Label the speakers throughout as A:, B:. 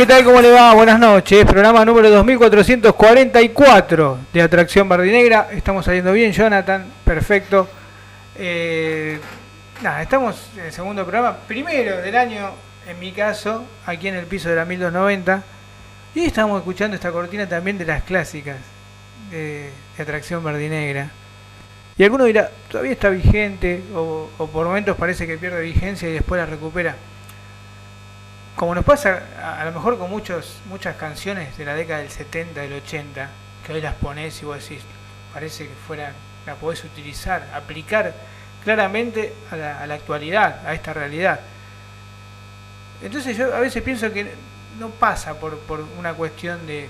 A: ¿Qué tal? ¿Cómo le va? Buenas noches. Programa número 2444 de Atracción Verdinegra. Estamos saliendo bien, Jonathan. Perfecto. Estamos en el segundo programa, primero del año, en mi caso, aquí en el piso de la 1290. Y estamos escuchando esta cortina también de las clásicas de Atracción Verdinegra. Y alguno dirá, todavía está vigente, o por momentos parece que pierde vigencia y después la recupera. Como nos pasa a lo mejor con muchas canciones de la década del 70, del 80, que hoy las ponés y vos decís, parece que la podés utilizar, aplicar claramente a la actualidad, a esta realidad. Entonces yo a veces pienso que no pasa por una cuestión de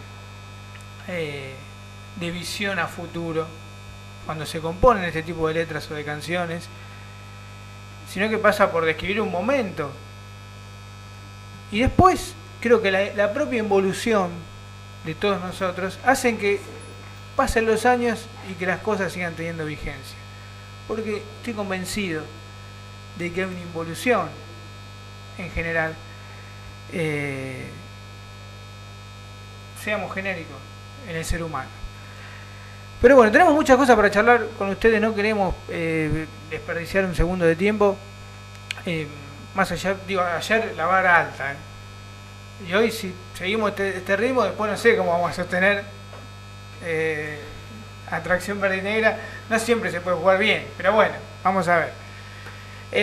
A: visión a futuro, cuando se componen este tipo de letras o de canciones, sino que pasa por describir un momento. Y después creo que la propia involución de todos nosotros hacen que pasen los años y que las cosas sigan teniendo vigencia. Porque estoy convencido de que hay una involución en general. Seamos genéricos en el ser humano. Pero bueno, tenemos muchas cosas para charlar con ustedes, no queremos desperdiciar un segundo de tiempo. Más allá, ayer la vara alta, y hoy si seguimos este ritmo, después no sé cómo vamos a sostener Atracción Verdinegra. No siempre se puede jugar bien, pero bueno, vamos a ver.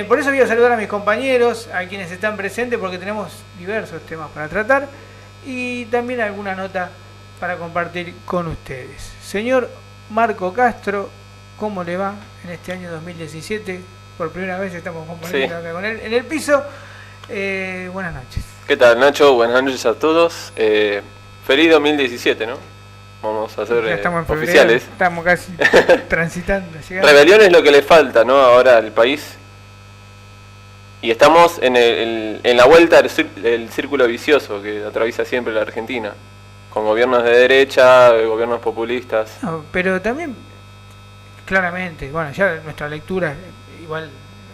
A: Por eso voy a saludar a mis compañeros, a quienes están presentes, porque tenemos diversos temas para tratar y también alguna nota para compartir con ustedes. Señor Marco Castro, ¿cómo le va en este año 2017? Por primera vez estamos compartiendo acá con él en el piso. Buenas noches.
B: ¿Qué tal, Nacho? Buenas noches a todos. Feliz 2017, ¿no? Vamos a ser oficiales.
A: Estamos casi transitando.
B: Rebelión es lo que le falta, ¿no? Ahora al país. Y estamos en la vuelta del círculo vicioso que atraviesa siempre la Argentina. Con gobiernos de derecha, gobiernos populistas.
A: No, pero también, claramente, bueno, ya nuestra lectura, igual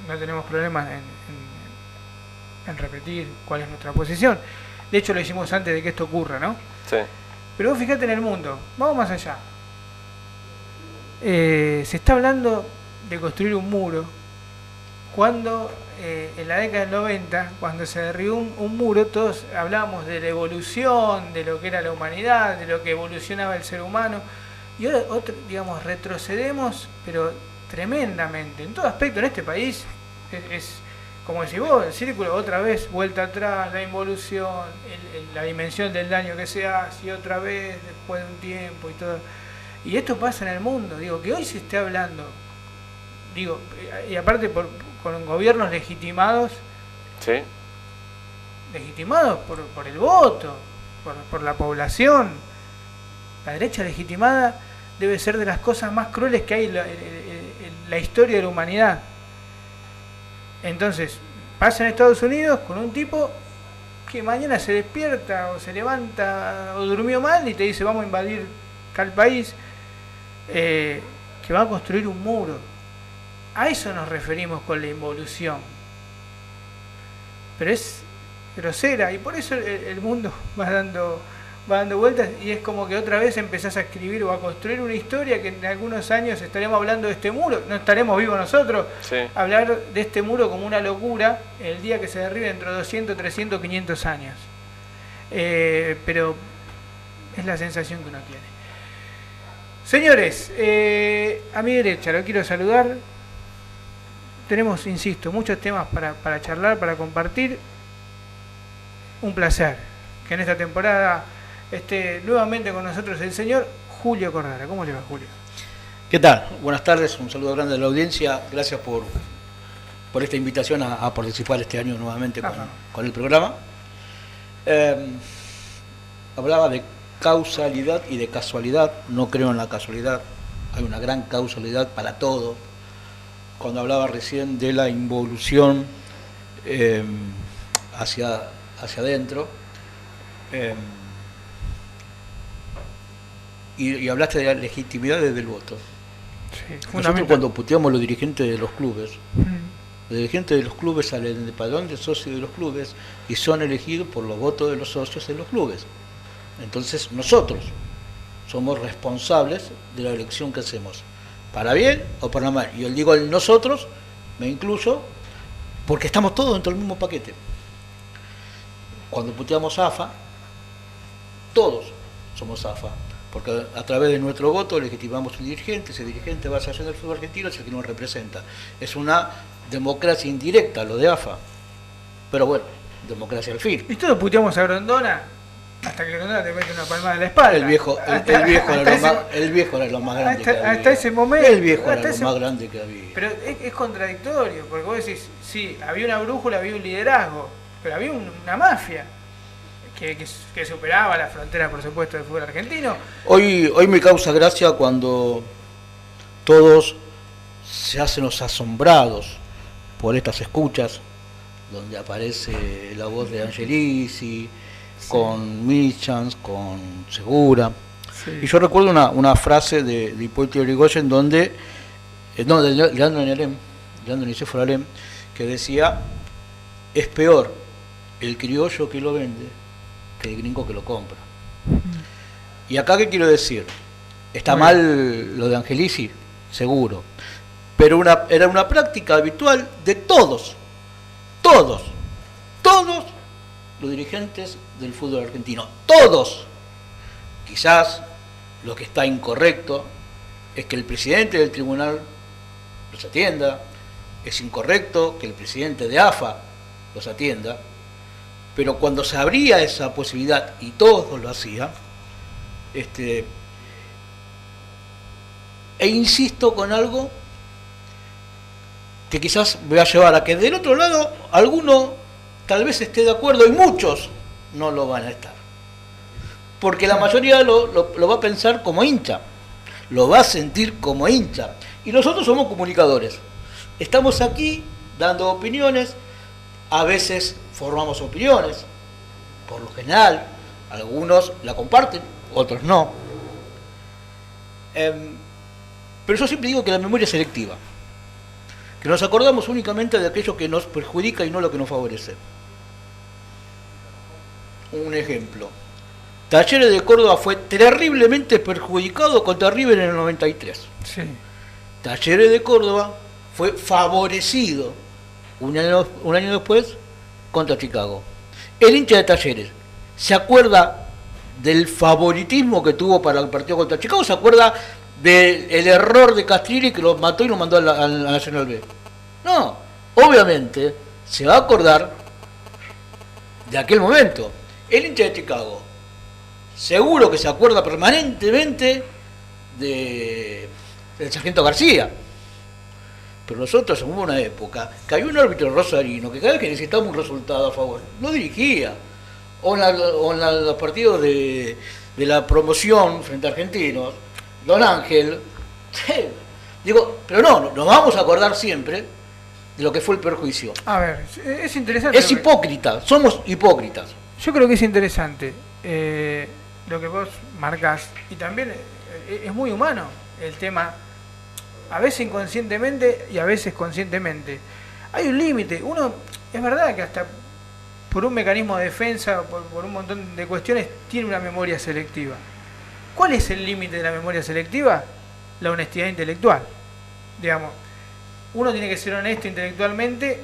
A: no tenemos problemas en repetir cuál es nuestra posición. De hecho lo hicimos antes de que esto ocurra, ¿no?
B: Sí.
A: Pero vos fíjate en el mundo, vamos más allá. Se está hablando de construir un muro cuando en la década del 90, cuando se derribó un muro, todos hablábamos de la evolución, de lo que era la humanidad, de lo que evolucionaba el ser humano, y ahora retrocedemos, pero tremendamente, en todo aspecto. En este país es como decís vos, el círculo, otra vez, vuelta atrás, la involución, la dimensión del daño que se hace, y otra vez, después de un tiempo y todo. Y esto pasa en el mundo, que hoy se esté hablando, y aparte con gobiernos legitimados,
B: ¿sí?
A: Legitimados por el voto, por la población. La derecha legitimada debe ser de las cosas más crueles que hay en la historia de la humanidad. Entonces, pasa en Estados Unidos con un tipo que mañana se despierta o se levanta o durmió mal y te dice vamos a invadir tal país, que va a construir un muro. A eso nos referimos con la involución. Pero es grosera y por eso el mundo va dando vueltas y es como que otra vez empezás a escribir o a construir una historia que en algunos años estaremos hablando de este muro, no estaremos vivos nosotros.
B: Sí.
A: Hablar de este muro como una locura el día que se derribe dentro de 200, 300, 500 años. Pero es la sensación que uno tiene. Señores, a mi derecha lo quiero saludar. Tenemos, insisto, muchos temas para charlar, para compartir. Un placer que en esta temporada esté nuevamente con nosotros el señor Julio Cordara. ¿Cómo le va, Julio?
C: ¿Qué tal? Buenas tardes, un saludo grande a la audiencia. Gracias por esta invitación a participar este año nuevamente con el programa. Hablaba de causalidad y de casualidad. No creo en la casualidad. Hay una gran causalidad para todo. Cuando hablaba recién de la involución hacia adentro, y hablaste de la legitimidad desde el voto. Sí, nosotros cuando puteamos a los dirigentes de los clubes, Los dirigentes de los clubes salen del padrón de socios de los clubes y son elegidos por los votos de los socios de los clubes. Entonces nosotros somos responsables de la elección que hacemos, para bien o para mal. Y yo digo el nosotros, me incluyo, porque estamos todos dentro del mismo paquete. Cuando puteamos AFA, todos somos AFA, porque a través de nuestro voto legitimamos un dirigente, ese dirigente va a ser del fútbol argentino, es el que nos representa. Es una democracia indirecta lo de AFA, pero bueno, democracia al fin.
A: Y todos puteamos a Grondona hasta que Grondona te mete una palmada en la espalda.
C: El viejo era lo más grande que había.
A: Hasta ese momento.
C: El viejo era lo más grande que había.
A: Pero es contradictorio, porque vos decís, sí, había una brújula, había un liderazgo, pero había una mafia que superaba las fronteras, por supuesto, del fútbol argentino.
C: Hoy me causa gracia cuando todos se hacen los asombrados por estas escuchas, donde aparece la voz de Angelici, con Michans, con Segura. Sí. Y yo recuerdo una frase de Hipólito Yrigoyen de Leandro Nicéforo Alem, que decía: es peor el criollo que lo vende que el gringo que lo compra. Y acá, ¿qué quiero decir? Está mal lo de Angelici, seguro, pero era una práctica habitual de todos los dirigentes del fútbol argentino, todos. Quizás lo que está incorrecto es que el presidente del tribunal los atienda, es incorrecto que el presidente de AFA los atienda, pero cuando se abría esa posibilidad y todos lo hacían, e insisto con algo que quizás me va a llevar a que del otro lado alguno tal vez esté de acuerdo y muchos no lo van a estar, porque la mayoría lo va a pensar como hincha, lo va a sentir como hincha, y nosotros somos comunicadores, estamos aquí dando opiniones, a veces formamos opiniones, por lo general algunos la comparten, otros no, pero yo siempre digo que la memoria es selectiva, que nos acordamos únicamente de aquello que nos perjudica y no lo que nos favorece. Un ejemplo: Talleres de Córdoba fue terriblemente perjudicado contra River en el 93.
A: Sí.
C: Talleres de Córdoba fue favorecido un año después contra Chicago. El hincha de Talleres se acuerda del favoritismo que tuvo para el partido contra Chicago, se acuerda del error de Castrilli que lo mató y lo mandó a la Nacional B. No, obviamente se va a acordar de aquel momento. El hincha de Chicago seguro que se acuerda permanentemente del sargento García. Pero nosotros en una época que había un árbitro rosarino que cada vez que necesitaba un resultado a favor no dirigía, o en los partidos de la promoción frente a Argentinos, Don Ángel, digo, pero no, nos vamos a acordar siempre de lo que fue el perjuicio.
A: A ver, es interesante.
C: Es hipócrita, somos hipócritas.
A: Yo creo que es interesante lo que vos marcás, y también es muy humano el tema, a veces inconscientemente y a veces conscientemente. Hay un límite, uno, es verdad que hasta por un mecanismo de defensa, por un montón de cuestiones, tiene una memoria selectiva. ¿Cuál es el límite de la memoria selectiva? La honestidad intelectual. Digamos, uno tiene que ser honesto intelectualmente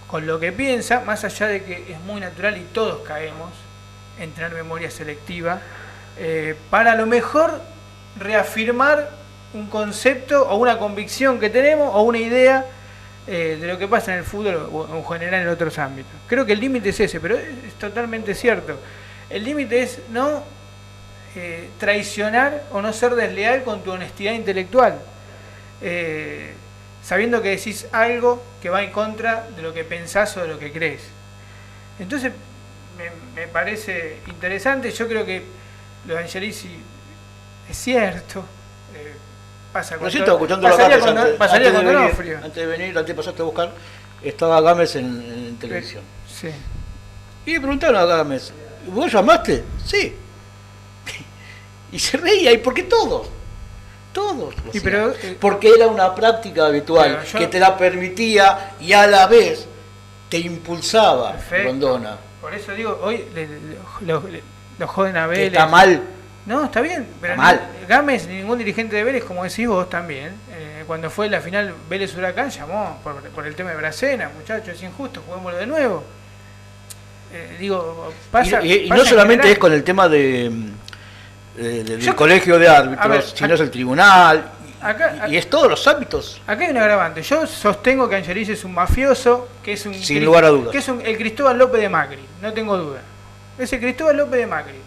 A: con lo que piensa, más allá de que es muy natural y todos caemos en tener memoria selectiva, para a lo mejor reafirmar un concepto o una convicción que tenemos o una idea de lo que pasa en el fútbol o en general en otros ámbitos. Creo que el límite es ese, pero es totalmente cierto. El límite es no traicionar o no ser desleal con tu honestidad intelectual, sabiendo que decís algo que va en contra de lo que pensás o de lo que crees. Entonces me parece interesante. Yo creo que lo de Angelici es cierto. Pasa con pasaría con Donofrio.
C: Antes de venir, antes de pasarte a buscar, estaba Gámez en televisión.
A: Sí.
C: Y le preguntaron a Gámez: ¿vos llamaste? Sí. Y se reía, ¿y por qué todos? Todos lo
A: Y
C: hacían.
A: pero,
C: Porque era una práctica habitual
A: pero yo-
C: que te la permitía y a la vez te impulsaba,
A: Perfecto.
C: Rondona.
A: Por eso digo, hoy lo joden a
C: Que
A: Vélez.
C: está mal.
A: No, está bien, pero
C: Está mal.
A: Gámez, ni ningún dirigente de Vélez, como decís vos también, cuando fue la final Vélez-Huracán, llamó por el tema de Bracena, muchachos, es injusto, juguémoslo de nuevo. Digo, pasa.
C: Y
A: pasa
C: no
A: en
C: solamente
A: general.
C: es con el tema del
A: Yo-
C: colegio de árbitros,
A: a ver,
C: sino es el tribunal,
A: acá-
C: y es todos los ámbitos.
A: Acá hay un agravante. Yo sostengo que Angelici es un mafioso, que es un
C: Sin lugar a dudas.
A: que es el Cristóbal López de Macri, no tengo duda. Es el Cristóbal López de Macri.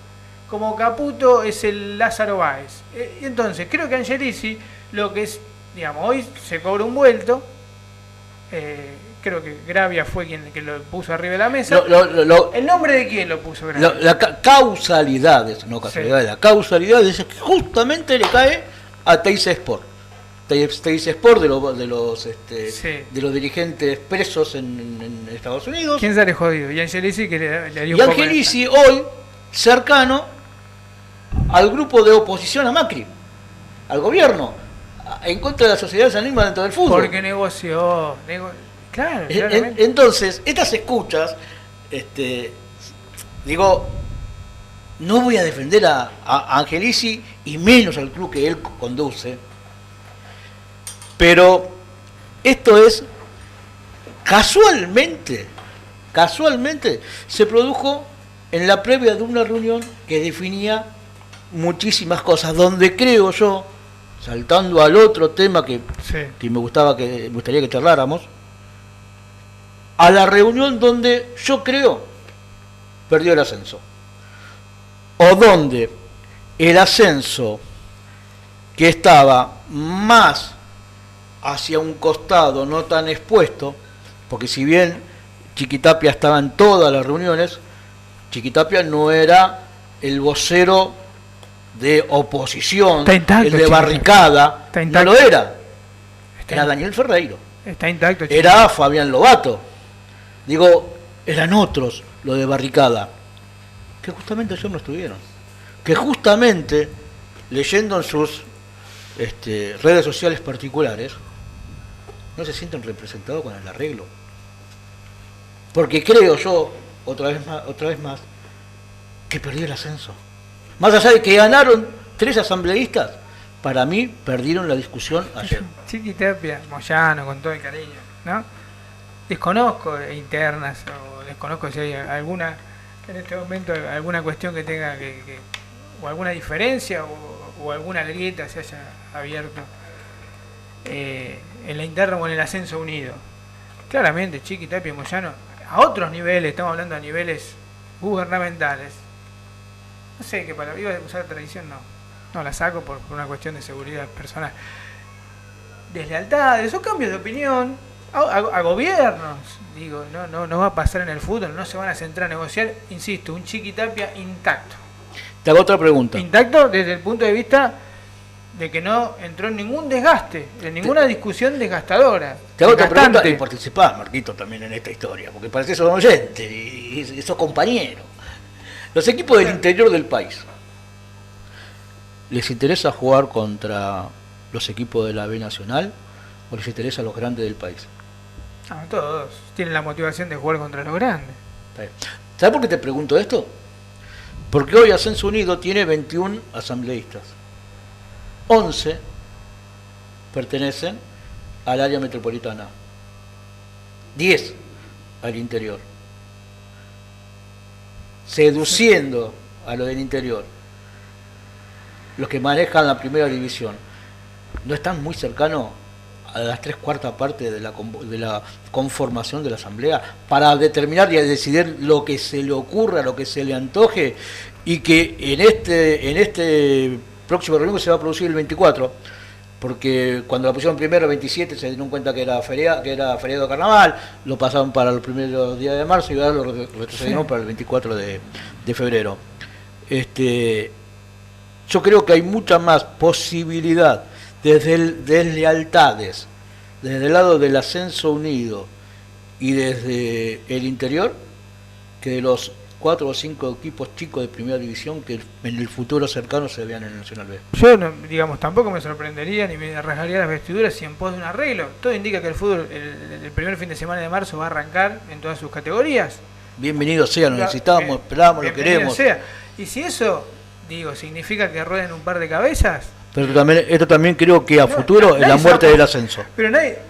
A: Como Caputo es el Lázaro Báez. Y entonces, creo que Angelici, lo que es, digamos, hoy se cobra un vuelto. Creo que Gravia fue quien que lo puso arriba de la mesa. ¿El nombre de quién lo puso Gravia?
C: Causalidades, no casualidades, la causalidad es que justamente le cae a Teis Sport. Teis Sport de los dirigentes presos en Estados Unidos.
A: ¿Quién sale jodido? Y Angelici que le dio
C: Y
A: un poco de-
C: Angelici hoy cercano al grupo de oposición a Macri, al gobierno, en contra de las sociedades anónimas dentro del fútbol.
A: Porque negoció. Claro, claramente.
C: Entonces, estas escuchas, digo, no voy a defender a Angelici y menos al club que él conduce, pero esto es casualmente se produjo en la previa de una reunión que definía muchísimas cosas, donde creo yo, saltando al otro tema que me gustaría que charláramos, a la reunión donde yo creo perdió el ascenso, o donde el ascenso que estaba más hacia un costado, no tan expuesto, porque si bien Chiquitapia estaba en todas las reuniones, Chiquitapia no era el vocero de oposición,
A: Está intacto,
C: el de
A: Chiquitapia.
C: barricada,
A: Está
C: no
A: intacto.
C: lo era.
A: Está
C: Era
A: in-
C: Daniel Ferreiro,
A: Está intacto.
C: era Fabián Lobato. Digo, eran otros lo de barricada, que justamente ayer no estuvieron. Que justamente, leyendo en sus redes sociales particulares, no se sienten representados con el arreglo. Porque creo yo, otra vez más, que perdió el ascenso. Más allá de que ganaron 3 asambleístas, para mí perdieron la discusión ayer.
A: Chiquitapia, Moyano, con todo el cariño, ¿no? Desconozco internas o desconozco si hay alguna, en este momento, alguna cuestión que tenga o alguna diferencia o alguna grieta se haya abierto en la interna o en el ascenso unido. Claramente, Chiquitapia y Moyano, a otros niveles, estamos hablando a niveles gubernamentales. No sé qué palabra, iba a usar tradición, no la saco por una cuestión de seguridad personal. Deslealtades o cambios de opinión a gobiernos, digo, no va a pasar en el fútbol, no se van a centrar a negociar, insisto, un Chiquitapia intacto.
C: Te hago otra pregunta.
A: Intacto desde el punto de vista de que no entró en ningún desgaste, en ninguna discusión desgastadora.
C: Te hago otra pregunta y
A: desgastante.
C: participás, Marquito, también en esta historia, porque parece sos oyente y sos compañero. Los equipos del interior del país, ¿les interesa jugar contra los equipos de la B Nacional o les interesa los grandes del país?
A: Ah, todos tienen la motivación de jugar contra los grandes.
C: ¿Sabes por qué te pregunto esto? Porque hoy Ascenso Unido tiene 21 asambleístas. 11 pertenecen al área metropolitana. 10 al interior. Seduciendo a lo del interior. Los que manejan la primera división no están muy cercanos a las 3/4 partes de la conformación de la asamblea para determinar y decidir lo que se le ocurra, lo que se le antoje, y que en este próximo reunión que se va a producir el 24, porque cuando la pusieron primero el 27 se dieron cuenta que era feriado de carnaval, lo pasaron para los primeros días de marzo y ahora lo retrocedieron para el 24 de febrero. Yo creo que hay mucha más posibilidad desde deslealtades, desde el lado del Ascenso Unido y desde el interior, que de los 4 o 5 equipos chicos de primera división que en el futuro cercano se vean en el Nacional B.
A: Yo, no, digamos, tampoco me sorprendería ni me rasgaría las vestiduras si en pos de un arreglo. Todo indica que el fútbol el primer fin de semana de marzo va a arrancar en todas sus categorías.
C: Bienvenido sea, lo necesitamos, esperamos, lo queremos.
A: Sea. Y si eso, digo, significa que rueden un par de cabezas.
C: Pero esto también creo que a futuro es la muerte del ascenso.
A: Pero nadie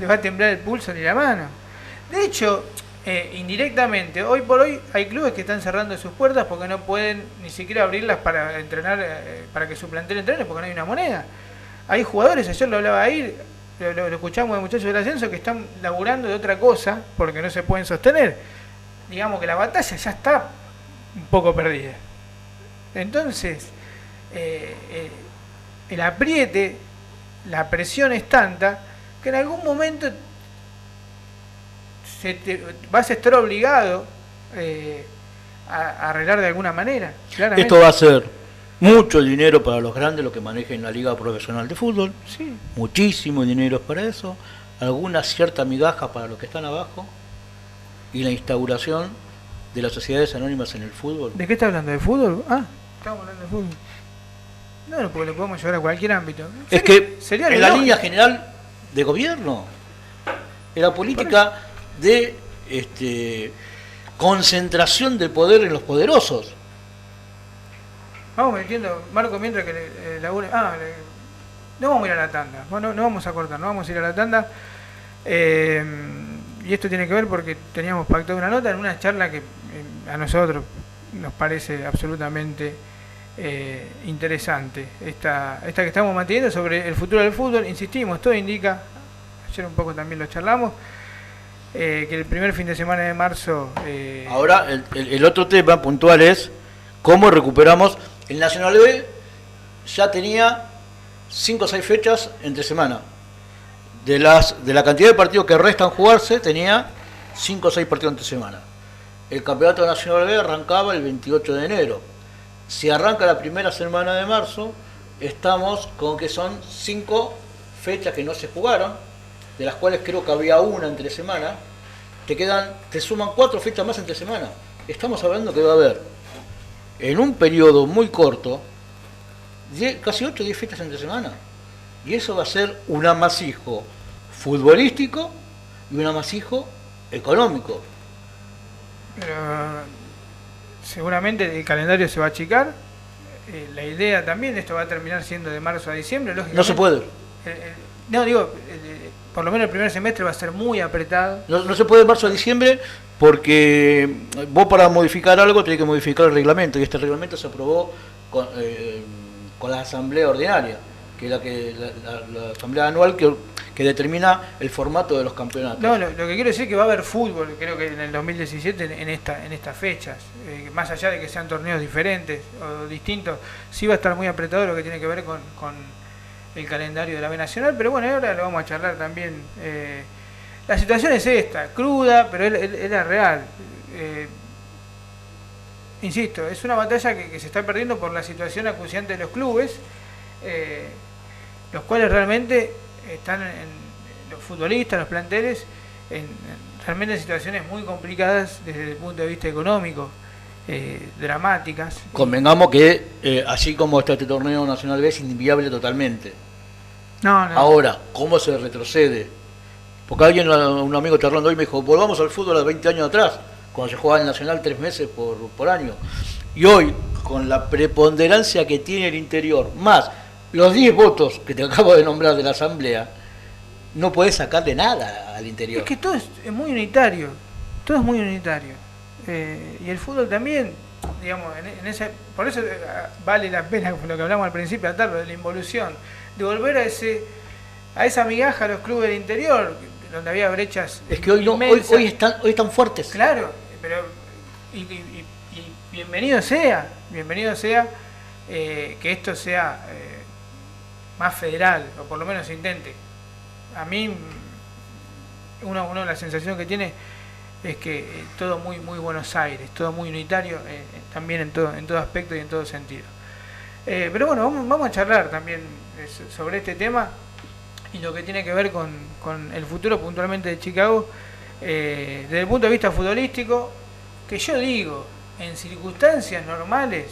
A: le va a temblar el pulso ni la mano. De hecho, indirectamente, hoy por hoy hay clubes que están cerrando sus puertas porque no pueden ni siquiera abrirlas para entrenar, para que su plantel entrene, porque no hay una moneda. Hay jugadores, ayer lo hablaba ahí, lo escuchamos de muchachos del ascenso, que están laburando de otra cosa porque no se pueden sostener. Digamos que la batalla ya está un poco perdida. Entonces, el apriete, la presión es tanta que en algún momento vas a estar obligado a arreglar de alguna manera. Claramente.
C: Esto va a ser mucho dinero para los grandes, los que manejen la liga profesional de fútbol.
A: Sí.
C: Muchísimo dinero para eso. Alguna cierta migaja para los que están abajo. Y la instauración de las sociedades anónimas en el fútbol.
A: ¿De qué está hablando? ¿De fútbol? Ah, estamos hablando de fútbol. No, porque lo podemos llevar a cualquier ámbito.
C: Es que
A: sería
C: en la línea general de gobierno, en la política de concentración del poder en los poderosos.
A: Vamos metiendo, Marco, mientras que labure. No vamos a ir a la tanda. No vamos a cortar, no vamos a ir a la tanda. Y esto tiene que ver porque teníamos pactado una nota en una charla que a nosotros nos parece absolutamente interesante. Esta que estamos manteniendo sobre el futuro del fútbol. Insistimos, todo indica, ayer un poco también lo charlamos, que el primer fin de semana de marzo...
C: Ahora, el otro tema puntual es cómo recuperamos. El Nacional B ya tenía 5 o 6 fechas entre semana. De la cantidad de partidos que restan jugarse, tenía 5 o 6 partidos entre semana. El campeonato nacional B arrancaba el 28 de enero. Si arranca la primera semana de marzo, estamos con que son 5 fechas que no se jugaron, de las cuales creo que había una entre semana. Te suman 4 fechas más entre semana. Estamos hablando que va a haber, en un periodo muy corto, casi 8 o 10 fechas entre semana. Y eso va a ser un amasijo futbolístico y un amasijo económico.
A: Pero seguramente el calendario se va a achicar. La idea también, esto va a terminar siendo de marzo a diciembre.
C: No se puede.
A: Por lo menos el primer semestre va a ser muy apretado.
C: No se puede de marzo a diciembre porque vos para modificar algo tenés que modificar el reglamento. Y este reglamento se aprobó con la asamblea ordinaria, que es la asamblea anual que determina el formato de los campeonatos.
A: No, lo que quiero decir es que va a haber fútbol, creo que en el 2017 en estas fechas, más allá de que sean torneos diferentes o distintos, sí va a estar muy apretado lo que tiene que ver con el calendario de la B Nacional, pero bueno, ahora lo vamos a charlar también. La situación es esta, cruda, pero es la real. Insisto, es una batalla que se está perdiendo por la situación acuciante de los clubes, los cuales realmente están los futbolistas, los planteles, realmente en situaciones muy complicadas desde el punto de vista económico, dramáticas.
C: Convengamos que así como está este torneo nacional B es inviable totalmente.
A: No.
C: Ahora, ¿cómo se retrocede? Porque un amigo charlando hoy me dijo, volvamos al fútbol a 20 años atrás, cuando se jugaba el Nacional 3 meses por año. Y hoy, con la preponderancia que tiene el interior, más los 10 votos que te acabo de nombrar de la Asamblea, no podés sacarle nada al interior.
A: Es que todo es muy unitario, todo es muy unitario. Y el fútbol también, digamos, por eso vale la pena, lo que hablamos al principio de la tarde, de la involución, de volver a esa migaja a los clubes del interior, donde había brechas.
C: Es que hoy están fuertes.
A: Claro, pero y bienvenido sea que esto sea más federal, o por lo menos se intente. A mí uno la sensación que tiene es que todo muy Buenos Aires, todo muy unitario, también en todo aspecto y en todo sentido. Pero bueno, vamos a charlar también sobre este tema y lo que tiene que ver con el futuro puntualmente de Chicago, desde el punto de vista futbolístico, que yo digo, en circunstancias normales,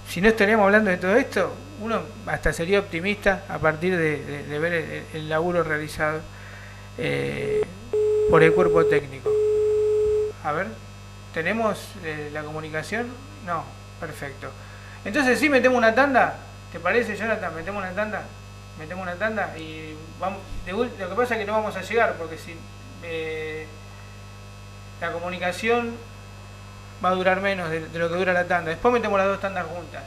A: si no estaríamos hablando de todo esto, uno hasta sería optimista a partir de ver el laburo realizado por el cuerpo técnico. A ver, ¿tenemos la comunicación? No, perfecto. Entonces sí, metemos una tanda. ¿Te parece, Jonathan? Metemos una tanda y vamos. Lo que pasa es que no vamos a llegar porque si la comunicación va a durar menos de lo que dura la tanda. Después metemos las dos tandas juntas.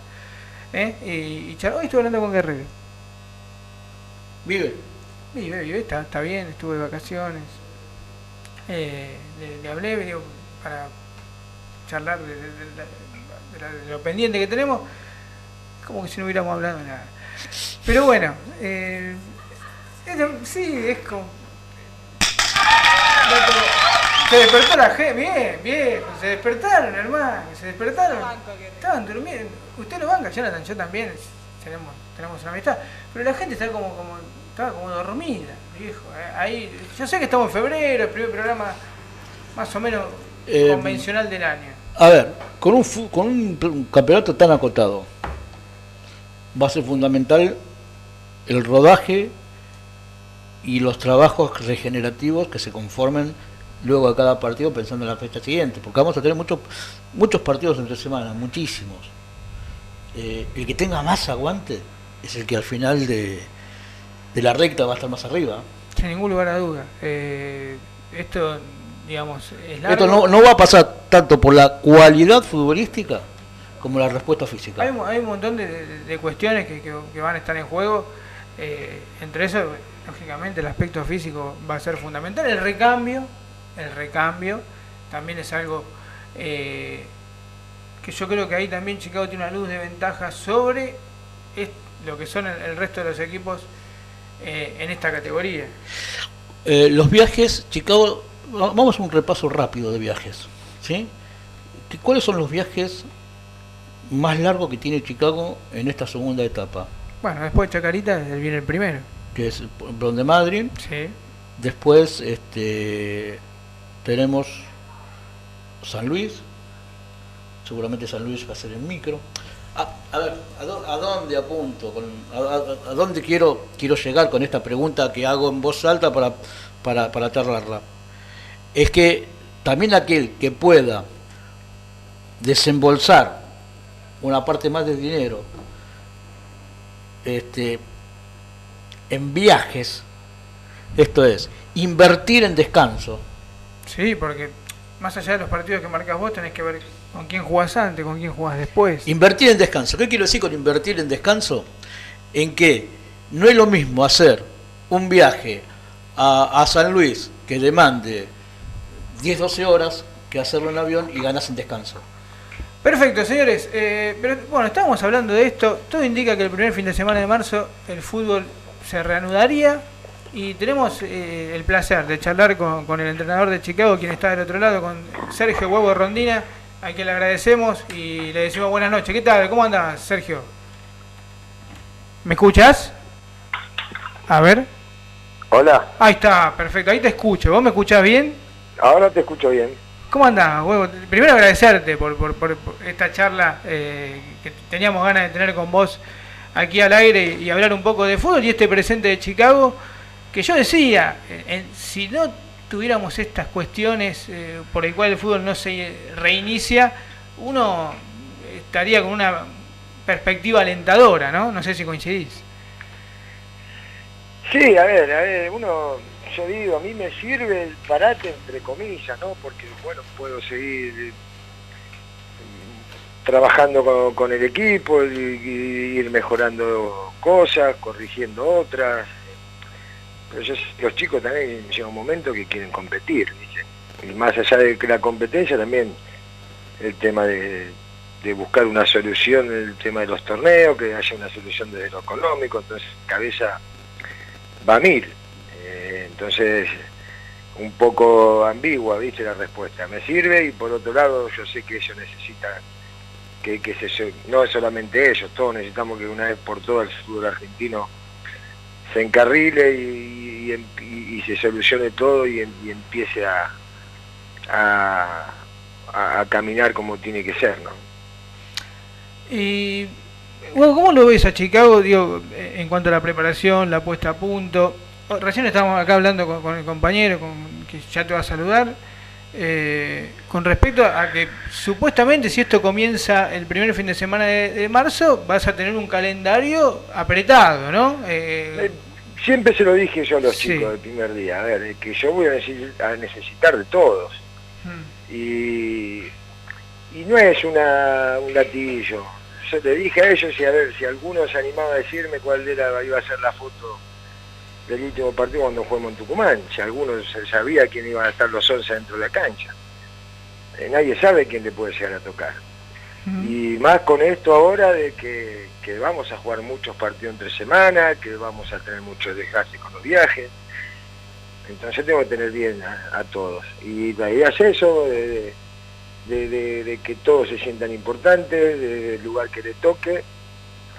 A: Hoy estuve hablando con Guerrero.
C: Vive,
A: Está bien, estuve de vacaciones. Le hablé, digo, para charlar de lo pendiente que tenemos, como que si no hubiéramos hablado nada. Pero bueno, sí, es como... Se despertó la gente, bien, se despertaron, hermano, estaban durmiendo. Usted lo banca, Jonathan, yo también, tenemos una amistad, pero la gente estaba como dormida, viejo. Ahí, yo sé que estamos en febrero, el primer programa más o menos convencional del año.
C: A ver, con un campeonato tan acotado, va a ser fundamental el rodaje y los trabajos regenerativos que se conformen luego de cada partido pensando en la fecha siguiente, porque vamos a tener muchos partidos entre semana, muchísimos. El que tenga más aguante es el que al final de la recta va a estar más arriba.
A: Sin ningún lugar a duda. Esto, digamos, es largo.
C: Esto no va a pasar tanto por la cualidad futbolística como la respuesta física.
A: Hay un montón de cuestiones que van a estar en juego. Entre eso, lógicamente, el aspecto físico va a ser fundamental. El recambio también es algo que yo creo que ahí también Chicago tiene una luz de ventaja sobre lo que son el resto de los equipos en esta categoría.
C: Los viajes, Chicago, vamos a un repaso rápido de viajes, ¿sí? ¿Cuáles son los viajes más largos que tiene Chicago en esta segunda etapa?
A: Bueno, después de Chacarita viene el primero.
C: Que es Bron de Madrid.
A: Sí.
C: Después tenemos San Luis. Seguramente San Luis va a ser en micro. A ver, ¿a dónde apunto? ¿A dónde quiero llegar con esta pregunta que hago en voz alta para charlarla? Es que también aquel que pueda desembolsar una parte más de dinero en viajes, esto es, invertir en descanso.
A: Sí, porque más allá de los partidos que marcas vos, tenés que ver con quién jugás antes, con quién jugás después.
C: Invertir en descanso. ¿Qué quiero decir con invertir en descanso? En que no es lo mismo hacer un viaje a San Luis que demande 10-12 horas que hacerlo en avión y ganas en descanso.
A: Perfecto, señores. Pero bueno, estábamos hablando de esto. Todo indica que el primer fin de semana de marzo el fútbol se reanudaría. Y tenemos el placer de charlar con el entrenador de Chicago, quien está del otro lado, con Sergio Huevo Rondina, a quien le agradecemos y le decimos buenas noches. ¿Qué tal? ¿Cómo andas, Sergio? ¿Me escuchas? A ver.
D: Hola.
A: Ahí está, perfecto. Ahí te escucho. ¿Vos me escuchás bien?
D: Ahora te escucho bien.
A: ¿Cómo andás, Huevo? Primero agradecerte por esta charla que teníamos ganas de tener con vos aquí al aire y hablar un poco de fútbol y este presente de Chicago. Que yo decía, si no tuviéramos estas cuestiones por el cual el fútbol no se reinicia, uno estaría con una perspectiva alentadora, ¿no? No sé si coincidís.
D: Sí, a ver, yo digo, a mí me sirve el parate entre comillas, ¿no? Porque, bueno, puedo seguir trabajando con el equipo y ir mejorando cosas, corrigiendo otras. Pero los chicos también llega un momento que quieren competir, ¿viste? Y más allá de que la competencia también el tema de buscar una solución en el tema de los torneos, que haya una solución desde lo económico, entonces cabeza va a 1000. Entonces un poco ambigua, ¿viste? La respuesta. Me sirve y por otro lado yo sé que ellos necesitan no es solamente ellos, todos necesitamos que una vez por todas el fútbol argentino se encarrile y se solucione todo y empiece a a caminar como tiene que ser, ¿no?
A: Y bueno, ¿cómo lo ves a Chicago, digo, en cuanto a la preparación, la puesta a punto? Recién estábamos acá hablando con el compañero, que ya te va a saludar, con respecto a que supuestamente si esto comienza el primer fin de semana de marzo, vas a tener un calendario apretado, ¿no?
D: Siempre se lo dije yo a los
A: Sí.
D: chicos el primer día, a ver, que yo voy a necesitar de todos. Y no es un latiguillo. Yo le dije a ellos y a ver si alguno se animaba a decirme cuál iba a ser la foto del último partido cuando jugamos en Tucumán. Si alguno sabía quién iban a estar los 11 dentro de la cancha. Nadie sabe quién le puede llegar a tocar. Y más con esto ahora de que vamos a jugar muchos partidos entre semana, que vamos a tener mucho desgaste con los viajes. Entonces tengo que tener bien a todos. Y la idea es eso, de que todos se sientan importantes, del lugar que le toque,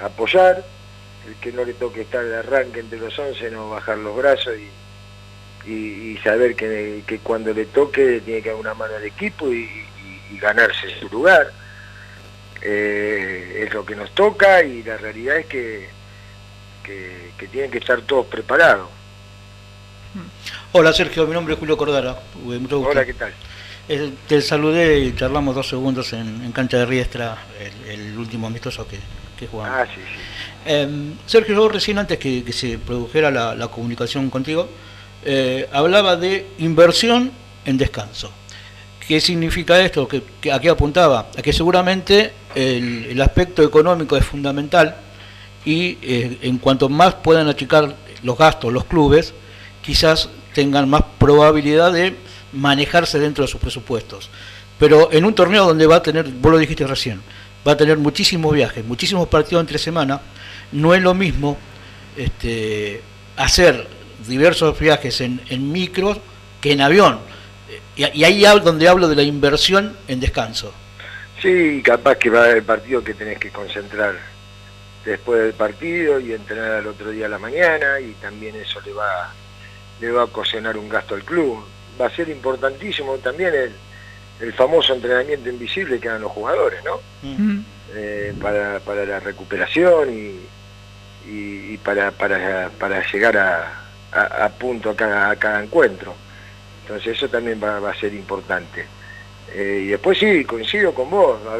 D: apoyar, el que no le toque estar de arranque entre los 11, no bajar los brazos y saber que cuando le toque tiene que dar una mano al equipo y ganarse su lugar. Es lo que nos toca y la realidad es que tienen que estar todos preparados.
C: Hola Sergio, mi nombre es Julio Cordara. Mucho gusto.
D: Hola, ¿qué tal?
C: Te saludé y charlamos 2 segundos en cancha de Riestra, el último amistoso que jugamos.
D: Ah, sí, sí.
C: Sergio, yo recién antes que se produjera la comunicación contigo, hablaba de inversión en descanso. ¿Qué significa esto? ¿A qué apuntaba? A que seguramente el aspecto económico es fundamental y en cuanto más puedan achicar los gastos los clubes, quizás tengan más probabilidad de manejarse dentro de sus presupuestos. Pero en un torneo donde va a tener, vos lo dijiste recién, va a tener muchísimos viajes, muchísimos partidos entre semana, no es lo mismo hacer diversos viajes en micros que en avión. Y ahí donde hablo de la inversión en descanso.
D: Sí, capaz que va a haber partido que tenés que concentrar después del partido y entrenar al otro día a la mañana, y también eso le va a ocasionar un gasto al club. Va a ser importantísimo también el famoso entrenamiento invisible que dan los jugadores, ¿no? Para la recuperación y para llegar a punto a cada encuentro. Entonces eso también va a ser importante. Y después sí, coincido con vos, va a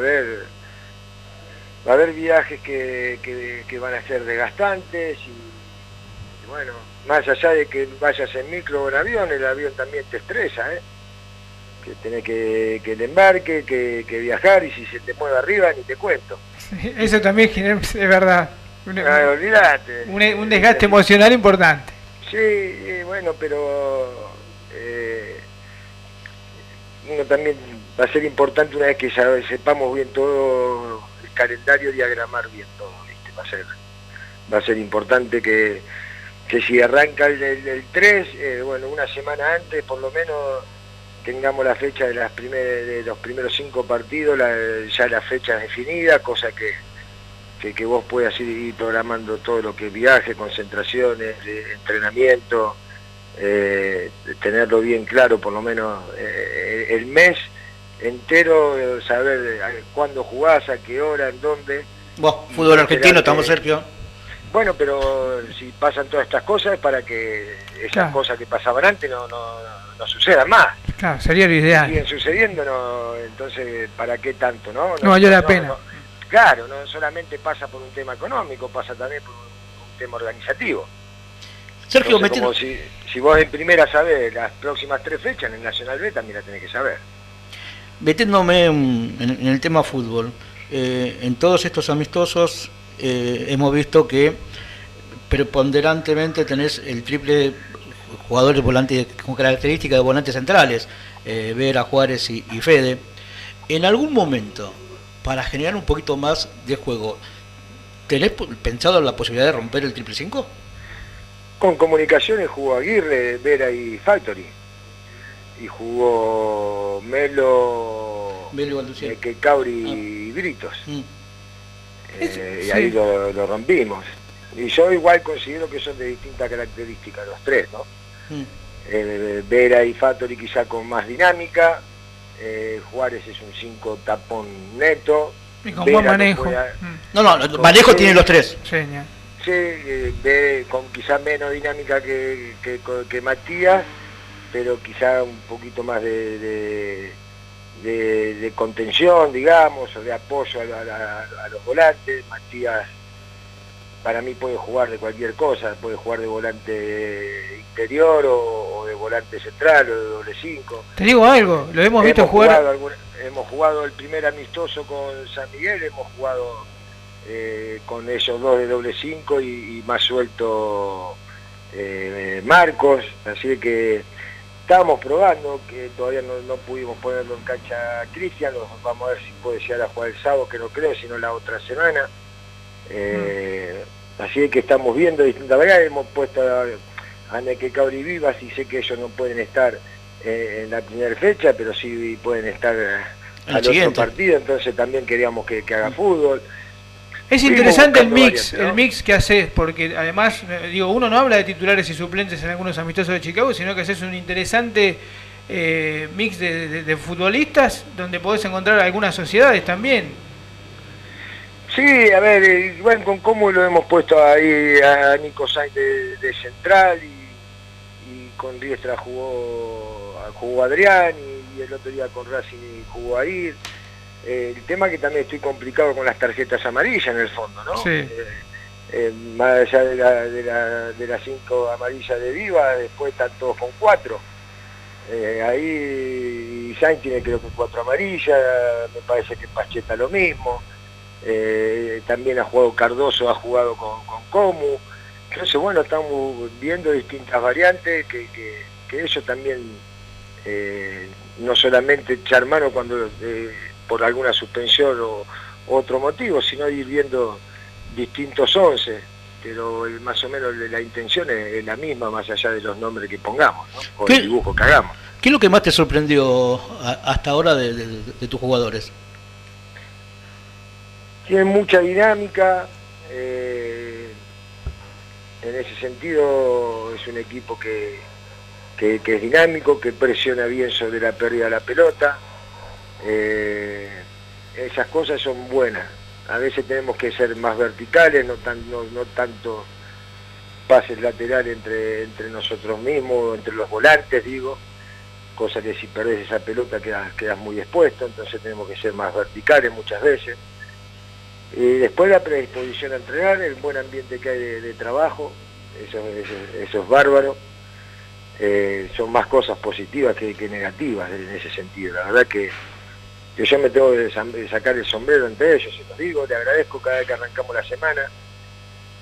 D: haber viajes que van a ser desgastantes y bueno, más allá de que vayas en micro o en avión, el avión también te estresa, que tenés que el embarque, que viajar, y si se te mueve arriba ni te cuento.
A: Sí, eso también es verdad.
D: Olvídate.
A: Un desgaste emocional importante.
D: Sí, bueno, pero uno también va a ser importante una vez que sepamos bien todo el calendario, diagramar bien todo, ¿viste? Va a ser importante que si arranca el 3, bueno, una semana antes por lo menos tengamos la fecha de los primeros 5 partidos, ya la fecha definida, cosa que vos puedas ir programando todo lo que es viaje, concentraciones, entrenamiento, tenerlo bien claro, por lo menos el mes entero, saber cuándo jugás, a qué hora, en dónde.
C: Fútbol argentino, estamos, Sergio.
D: Bueno, pero si pasan todas estas cosas es para que esas cosas que pasaban antes no sucedan más.
A: Claro, sería lo ideal.
D: Siguen sucediendo, entonces ¿para qué tanto, no?
A: No valió la pena.
D: Claro, no solamente pasa por un tema económico, pasa también por un tema organizativo.
C: Sergio,
D: entonces, como si vos en primera sabés las próximas 3 fechas, en el Nacional B también la tenés que saber.
C: Metiéndome en el tema fútbol, en todos estos amistosos hemos visto que preponderantemente tenés el triple jugadores volantes con características de volantes centrales, Vera, Juárez y Fede. En algún momento, para generar un poquito más de juego, ¿tenés pensado la posibilidad de romper el triple 5?
D: Con Comunicaciones jugó Aguirre, Vera y Factory. Y jugó Melo que Cabri y Britos. Y ahí lo rompimos. Y yo igual considero que son de distintas características los tres, ¿no? Vera y Factory quizá con más dinámica, Juárez es un 5 tapón neto.
A: Y con buen manejo.
C: No, manejo tiene los tres.
A: Genial.
D: Sí, ve con quizá menos dinámica que Matías, pero quizá un poquito más de contención, digamos, o de apoyo a los volantes. Matías para mí puede jugar de cualquier cosa, puede jugar de volante interior o de volante central o de doble 5.
A: Te digo algo, lo hemos visto jugar.
D: Hemos jugado el primer amistoso con San Miguel, hemos jugado con ellos dos de doble 5 y más suelto Marcos, así que estábamos probando, que todavía no pudimos ponerlo en cancha a Cristian, vamos a ver si puede llegar a jugar el sábado, que no creo, sino la otra semana. Así que estamos viendo distintas variedades, hemos puesto a Nequecauri y Vivas y sé que ellos no pueden estar en la primera fecha, pero sí pueden estar al otro partido, entonces también queríamos que haga fútbol.
A: Es interesante el mix que haces, porque además, digo, uno no habla de titulares y suplentes en algunos amistosos de Chicago, sino que haces un interesante mix de futbolistas donde podés encontrar algunas sociedades también.
D: Sí, a ver, bueno, con cómo lo hemos puesto ahí a Nico Sainz de central y con Riestra jugó Adrián y el otro día con Racing jugó Air. El tema que también estoy complicado con las tarjetas amarillas en el fondo, ¿no?
A: Sí.
D: Más allá de las 5 amarillas de Viva, después están todos con 4. Ahí Sainz tiene creo que 4 amarillas, me parece que Pacheta lo mismo. También ha jugado Cardoso, ha jugado con Comu. Entonces, bueno, estamos viendo distintas variantes que ellos también, no solamente echar mano cuando por alguna suspensión o otro motivo, sino ir viendo distintos 11, pero más o menos la intención es la misma, más allá de los nombres que pongamos, ¿no? O el dibujo que hagamos.
C: ¿Qué es lo que más te sorprendió hasta ahora de tus jugadores?
D: Tienen mucha dinámica, en ese sentido es un equipo que es dinámico, que presiona bien sobre la pérdida de la pelota. Esas cosas son buenas. A veces tenemos que ser más verticales, no tanto pases laterales entre nosotros mismos, entre los volantes, digo, cosa que si perdés esa pelota quedas muy expuesto, entonces tenemos que ser más verticales muchas veces. Y después la predisposición a entrenar, el buen ambiente que hay de trabajo, eso es bárbaro. Son más cosas positivas que negativas en ese sentido. La verdad que yo me tengo que sacar el sombrero entre ellos, se los digo, le agradezco cada vez que arrancamos la semana,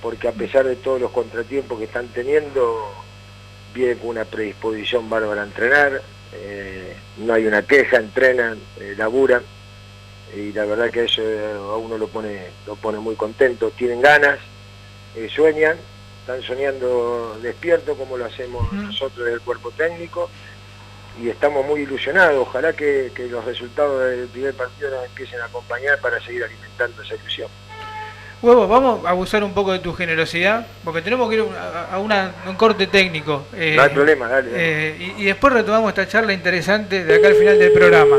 D: porque a pesar de todos los contratiempos que están teniendo, vienen con una predisposición bárbara a entrenar, no hay una queja, entrenan, laburan, y la verdad que eso a uno lo pone muy contento, tienen ganas, sueñan, están soñando despierto como lo hacemos nosotros del cuerpo técnico, y estamos muy ilusionados. Ojalá que los resultados del primer partido nos empiecen a acompañar para seguir alimentando esa ilusión.
A: Huevo, vamos a abusar un poco de tu generosidad, porque tenemos que ir a un corte técnico.
D: No hay problema, dale.
A: Y después retomamos esta charla interesante de acá al final del programa.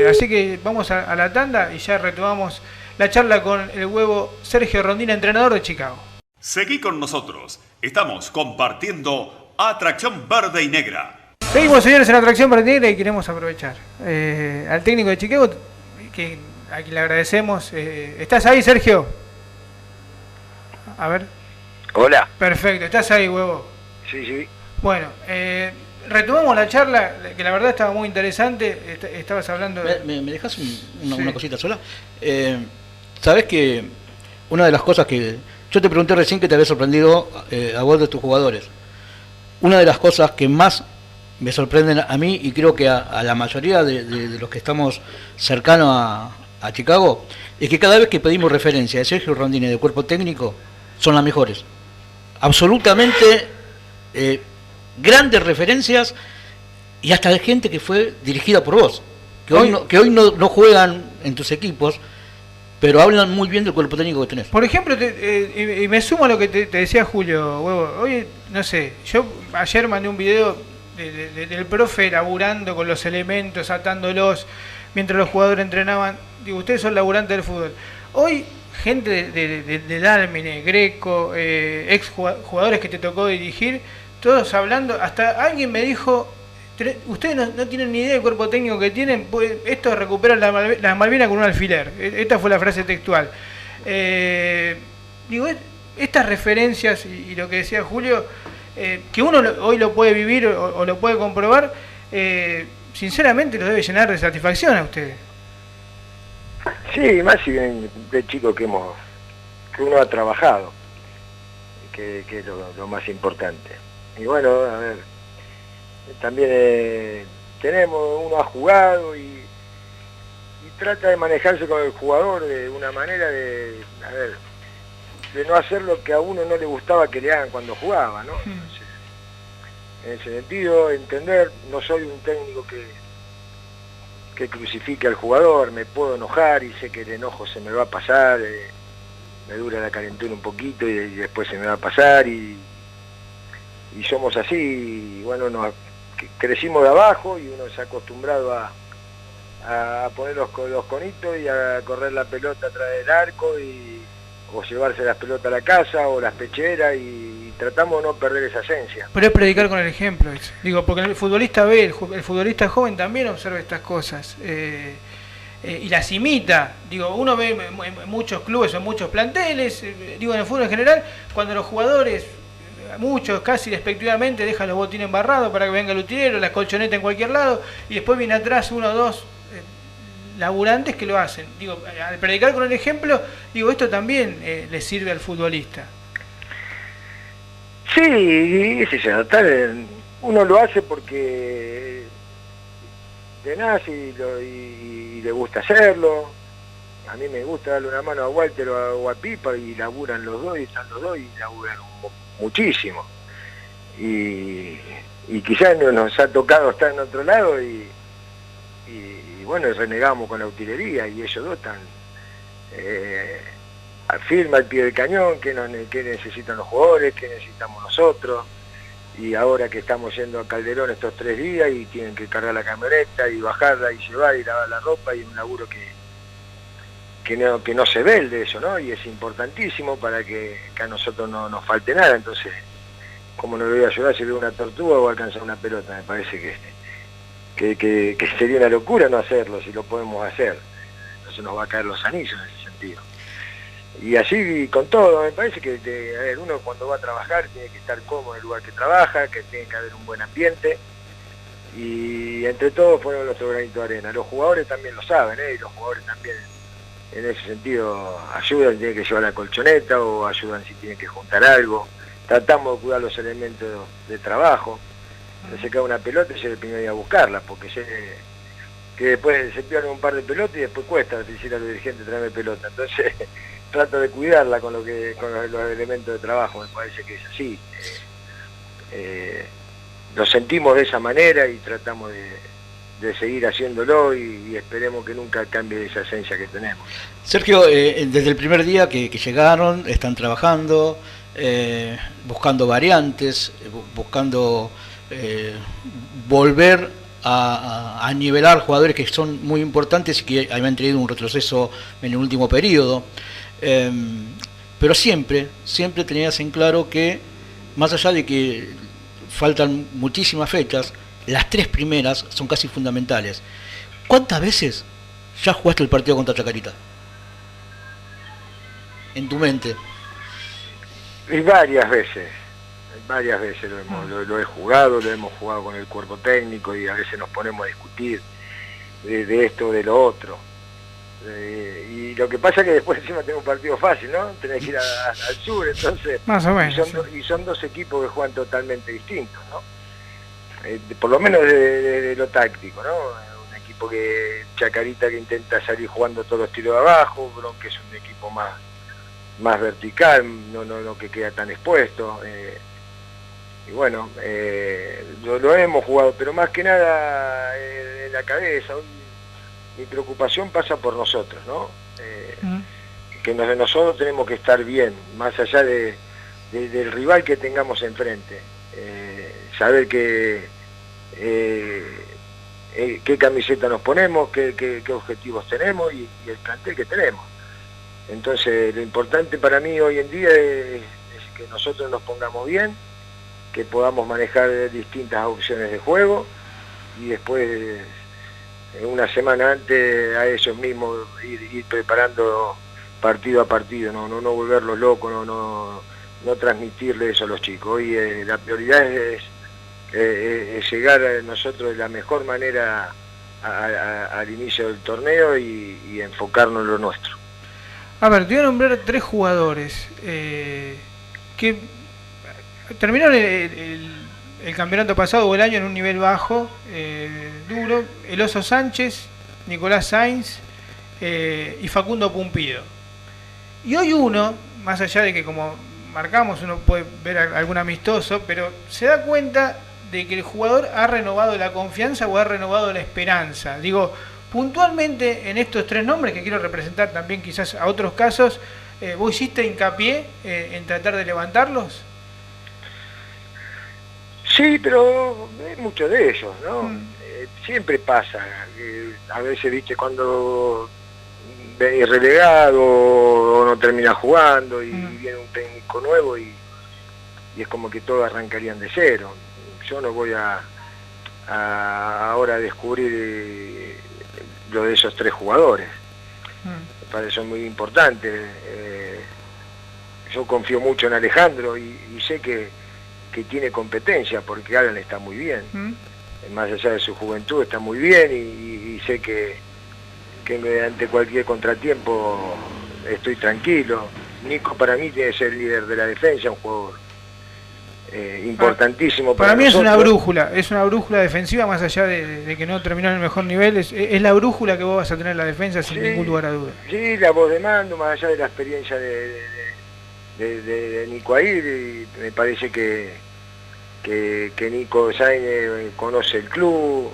A: Así que vamos a la tanda y ya retomamos la charla con el Huevo Sergio Rondina, entrenador de Chicago.
E: Seguí con nosotros, estamos compartiendo Atracción Verde y Negra.
A: Seguimos, señores, en Atracción Verde y Negra y queremos aprovechar al técnico de Chicago, a quien le agradecemos. ¿Estás ahí, Sergio? A ver.
D: Hola.
A: Perfecto, ¿estás ahí, Huevo?
D: Sí.
A: Bueno, retomamos la charla, que la verdad estaba muy interesante. Estabas hablando de...
C: ¿Me dejas una cosita sola? Sabes que una de las cosas que... Yo te pregunté recién que te había sorprendido a vos de tus jugadores. Una de las cosas que más me sorprenden a mí, y creo que a la mayoría de los que estamos cercanos a Chicago, es que cada vez que pedimos referencia de Sergio Rondini de cuerpo técnico, son las mejores. Absolutamente grandes referencias, y hasta de gente que fue dirigida por vos, que hoy no juegan en tus equipos, pero hablan muy bien del cuerpo técnico que tenés.
A: Por ejemplo, y me sumo a lo que te decía Julio, Huevo. Oye, no sé, yo ayer mandé un video del profe laburando con los elementos, atándolos, mientras los jugadores entrenaban. Digo, ustedes son laburantes del fútbol. Hoy, gente de Dálmine, Greco, ex jugadores que te tocó dirigir, todos hablando, hasta alguien me dijo, ustedes no tienen ni idea del cuerpo técnico que tienen, pues, esto recupera las Malvinas con un alfiler. Esta fue la frase textual. Digo, estas referencias y lo que decía Julio, que uno hoy lo puede vivir o lo puede comprobar, sinceramente los debe llenar de satisfacción a ustedes.
D: Sí, más si bien de chicos que uno ha trabajado, que es lo más importante. Y bueno, a ver, también uno ha jugado y trata de manejarse con el jugador de una manera de no hacer lo que a uno no le gustaba que le hagan cuando jugaba, ¿no? Entonces, en ese sentido, entender, no soy un técnico que crucifique al jugador, me puedo enojar y sé que el enojo se me va a pasar, me dura la calentura un poquito y después se me va a pasar y somos así, y bueno, crecimos de abajo y uno se ha acostumbrado a poner los conitos y a correr la pelota atrás del arco o llevarse las pelotas a la casa o las pecheras y tratamos de no perder esa esencia.
A: Pero es predicar con el ejemplo, eso. Digo, porque el futbolista ve, el futbolista joven también observa estas cosas y las imita. Digo, uno ve en muchos clubes o en muchos planteles, digo, en el fútbol en general, cuando los jugadores, muchos casi despectivamente, dejan los botines embarrados para que venga el utilero, la colchoneta en cualquier lado, y después viene atrás uno o dos laburantes que lo hacen. Digo, al predicar con el ejemplo, digo, esto también le sirve al futbolista.
D: Sí, ese uno lo hace porque le nace y le gusta hacerlo. A mí me gusta darle una mano a Walter o a Pipa y laburan los dos y están los dos y laburan muchísimo. Y quizás nos ha tocado estar en otro lado y bueno, renegamos con la utilería y ellos dos están firme al pie del cañón, que necesitan los jugadores, que necesitamos nosotros, y ahora que estamos yendo a Calderón estos 3 días y tienen que cargar la camioneta y bajarla y llevar y lavar la ropa, y un laburo que no se ve el de eso, ¿no? Y es importantísimo para que a nosotros no nos falte nada. Entonces, ¿cómo no le voy a ayudar si veo una tortuga o alcanzar una pelota? Me parece que sería una locura no hacerlo si lo podemos hacer. Entonces nos va a caer los anillos en ese sentido. Y así con todo, me parece que uno cuando va a trabajar tiene que estar cómodo en el lugar que trabaja, que tiene que haber un buen ambiente, y entre todos ponemos nuestro granito de arena. Los jugadores también lo saben, y los jugadores también en ese sentido ayudan, tienen que llevar la colchoneta o ayudan si tienen que juntar algo. Tratamos de cuidar los elementos de trabajo. Se cae una pelota y yo el primero día a buscarla, porque sé que después se pierden un par de pelotas y después cuesta decir a los dirigentes traerme pelota. Entonces trato de cuidarla con los elementos de trabajo, me parece que es así. Lo sentimos de esa manera y tratamos de seguir haciéndolo y esperemos que nunca cambie esa esencia que tenemos.
C: Sergio, desde el primer día que llegaron, están trabajando, buscando variantes, buscando volver a nivelar jugadores que son muy importantes y que habían tenido un retroceso en el último periodo. Pero siempre tenías en claro que, más allá de que faltan muchísimas fechas, las 3 primeras son casi fundamentales. ¿Cuántas veces ya jugaste el partido contra Chacarita? En tu mente.
D: Y varias veces lo he jugado, lo hemos jugado con el cuerpo técnico y a veces nos ponemos a discutir de esto o de lo otro. Y lo que pasa es que después encima tengo un partido fácil, ¿no? Tenés que ir al sur, entonces
A: más o menos,
D: y son 2 equipos que juegan totalmente distintos, ¿no? Por lo menos de lo táctico, ¿no? Un equipo que Chacarita que intenta salir jugando todos los tiros de abajo, Bron que es un equipo más vertical, no que queda tan expuesto, y bueno, lo hemos jugado, pero más que nada en la cabeza. Mi preocupación pasa por nosotros, ¿no? Que nosotros tenemos que estar bien, más allá del rival que tengamos enfrente. Saber que qué camiseta nos ponemos, qué objetivos tenemos y el plantel que tenemos. Entonces lo importante para mí hoy en día es que nosotros nos pongamos bien, que podamos manejar distintas opciones de juego y después una semana antes a ellos mismos ir preparando partido a partido, no volverlos locos, no transmitirle eso a los chicos. Hoy la prioridad es llegar a nosotros de la mejor manera al inicio del torneo y enfocarnos en lo nuestro.
A: A ver, te voy a nombrar 3 jugadores que terminaron el campeonato pasado o el año en un nivel bajo, duro. El Oso Sánchez, Nicolás Sainz y Facundo Pumpido. Y hoy uno, más allá de que como marcamos uno puede ver algún amistoso, pero se da cuenta de que el jugador ha renovado la confianza o ha renovado la esperanza. Digo, puntualmente en estos 3 nombres, que quiero representar también quizás a otros casos, ¿vos hiciste hincapié en tratar de levantarlos?
D: Sí, pero hay muchos de ellos, ¿no? Siempre pasa, a veces, viste, cuando venís relegado o no terminas jugando y viene un técnico nuevo y es como que todos arrancarían de cero. Yo no voy a ahora descubrir lo de esos 3 jugadores. Me parece muy importante. Yo confío mucho en Alejandro y sé que tiene competencia porque Alan está muy bien. Más allá de su juventud está muy bien y sé que mediante cualquier contratiempo estoy tranquilo. Nico para mí tiene que ser el líder de la defensa, un jugador importantísimo
A: para mí
D: nosotros.
A: Es una brújula defensiva, más allá de que no terminó en el mejor nivel, es la brújula que vos vas a tener en la defensa sin ningún lugar a duda.
D: Sí, la voz de mando, más allá de la experiencia de Nico Air, y me parece que Nico Sainz conoce el club,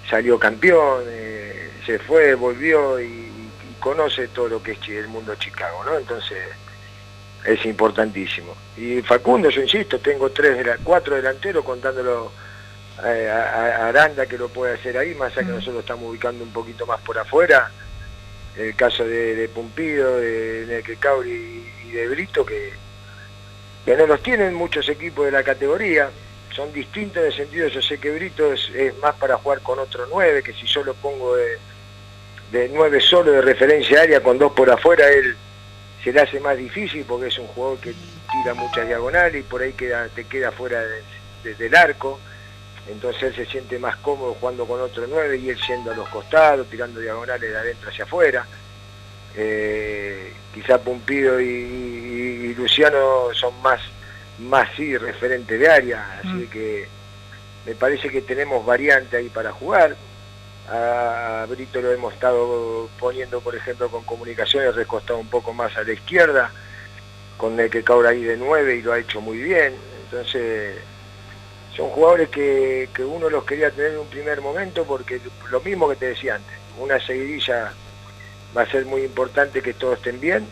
D: salió campeón, se fue, volvió y conoce todo lo que es el mundo de Chicago, ¿no? Entonces es importantísimo. Y Facundo, yo insisto, tengo 4 delanteros, contándolo a Aranda, que lo puede hacer ahí, más allá que nosotros estamos ubicando un poquito más por afuera. El caso de Pumpido, de Nequecauri y de Brito, que no los tienen muchos equipos de la categoría, son distintos en el sentido, yo sé que Brito es más para jugar con otro 9, que si yo lo pongo de 9 solo de referencia área con 2 por afuera, él se le hace más difícil porque es un jugador que tira muchas diagonales y por ahí te queda fuera del arco. Entonces él se siente más cómodo jugando con otro 9 y él yendo a los costados, tirando diagonales de adentro hacia afuera. Quizá Pumpido y Luciano son más sí referente de área, así que me parece que tenemos variante ahí para jugar. A Brito lo hemos estado poniendo, por ejemplo, con Comunicaciones, recostado un poco más a la izquierda, con el que cabra ahí de 9 y lo ha hecho muy bien. Entonces son jugadores que uno los quería tener en un primer momento, porque lo mismo que te decía antes, una seguidilla va a ser muy importante que todos estén bien,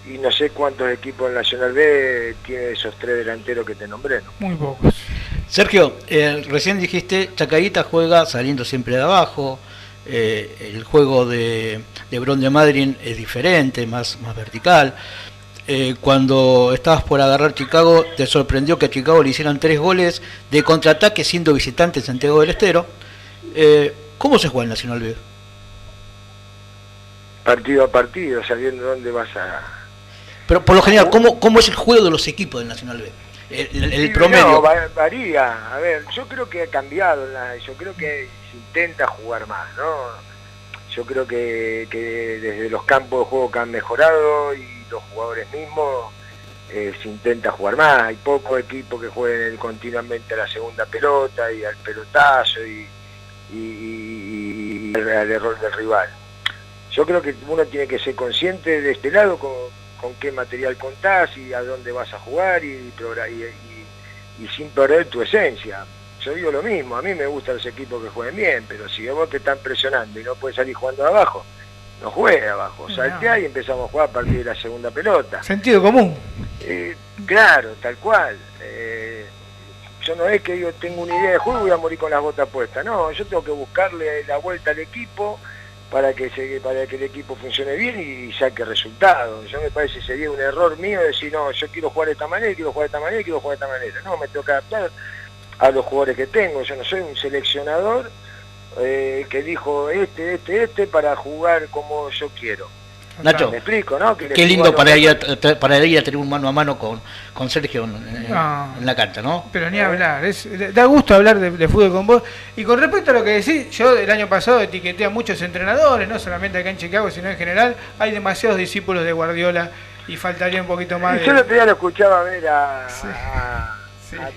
D: y no sé cuántos equipos en Nacional B tiene esos 3 delanteros que te nombré, ¿no?
A: Muy pocos.
C: Sergio, recién dijiste, Chacarita juega saliendo siempre de abajo, el juego de Bron de Madryn es diferente, más vertical. Cuando estabas por agarrar Chicago, te sorprendió que a Chicago le hicieran 3 goles de contraataque siendo visitante en Santiago del Estero. ¿Cómo se juega el Nacional B?
D: Partido a partido, sabiendo dónde vas a...
C: Pero por lo general, ¿cómo es el juego de los equipos del Nacional B? El promedio.
D: No, varía. A ver, yo creo que ha cambiado, yo creo que se intenta jugar más, ¿no? Yo creo que desde los campos de juego que han mejorado y los jugadores mismos se intenta jugar más. Hay pocos equipos que jueguen continuamente a la segunda pelota y al pelotazo y al error del rival. Yo creo que uno tiene que ser consciente de este lado con qué material contás y a dónde vas a jugar y sin perder tu esencia. Yo digo lo mismo, a mí me gustan los equipos que jueguen bien, pero si vos te están presionando y no puedes salir jugando de abajo, no juegues abajo, salteá y empezamos a jugar a partir de la segunda pelota.
A: Sentido común.
D: Claro, tal cual. Yo no es que digo, tengo una idea de juego y voy a morir con las botas puestas. No, yo tengo que buscarle la vuelta al equipo para que el equipo funcione bien y saque resultados. Yo me parece que sería un error mío decir, no, yo quiero jugar de esta manera, quiero jugar de esta manera, quiero jugar de esta manera. No, me tengo que adaptar a los jugadores que tengo. Yo no soy un seleccionador que dijo este para jugar como yo quiero.
C: Nacho,
D: me explico, ¿no?
C: qué lindo para ir a tener un mano a mano con Sergio en la cancha, ¿no?
A: Pero ni hablar, da gusto hablar de fútbol con vos. Y con respecto a lo que decís, yo el año pasado etiqueté a muchos entrenadores, no solamente acá en Chicago, sino en general. Hay demasiados discípulos de Guardiola y faltaría un poquito más.
D: Yo el otro día lo escuchaba ver a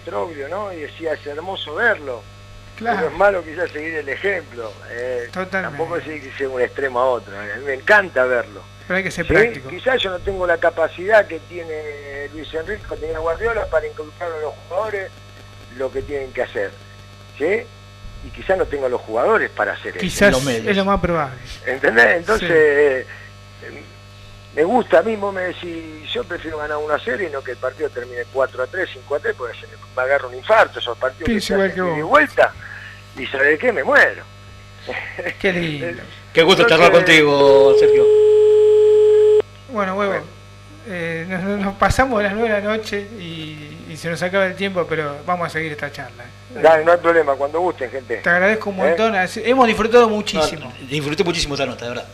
A: Troglio,
D: ¿no? Y decía, es hermoso verlo.
A: Claro.
D: Pero es malo quizás seguir el ejemplo. Tampoco es que sea un extremo a otro. A mí me encanta verlo.
A: Pero hay que ser práctico.
D: Quizás yo no tengo la capacidad que tiene Luis Enrique, que tenía Guardiola, para inculcar a los jugadores lo que tienen que hacer. ¿Sí? Y quizás no tengo los jugadores para hacer eso.
A: Quizás es lo más probable.
D: ¿Entendés? Entonces, me gusta, a mí vos me decís, yo prefiero ganar una serie y no que el partido termine 4-3, 5-3, porque se me agarra un infarto, esos partidos que se hacen de vuelta. Y ¿sabés qué? Me muero.
A: Qué lindo.
C: Qué gusto charlar contigo, Sergio.
A: Bueno, huevo, nos pasamos las 9 de la noche y se nos acaba el tiempo, pero vamos a seguir esta charla.
D: Dale, no hay problema, cuando gusten, gente.
A: Te agradezco un montón, hemos disfrutado muchísimo.
C: Disfruté muchísimo esta nota, de verdad.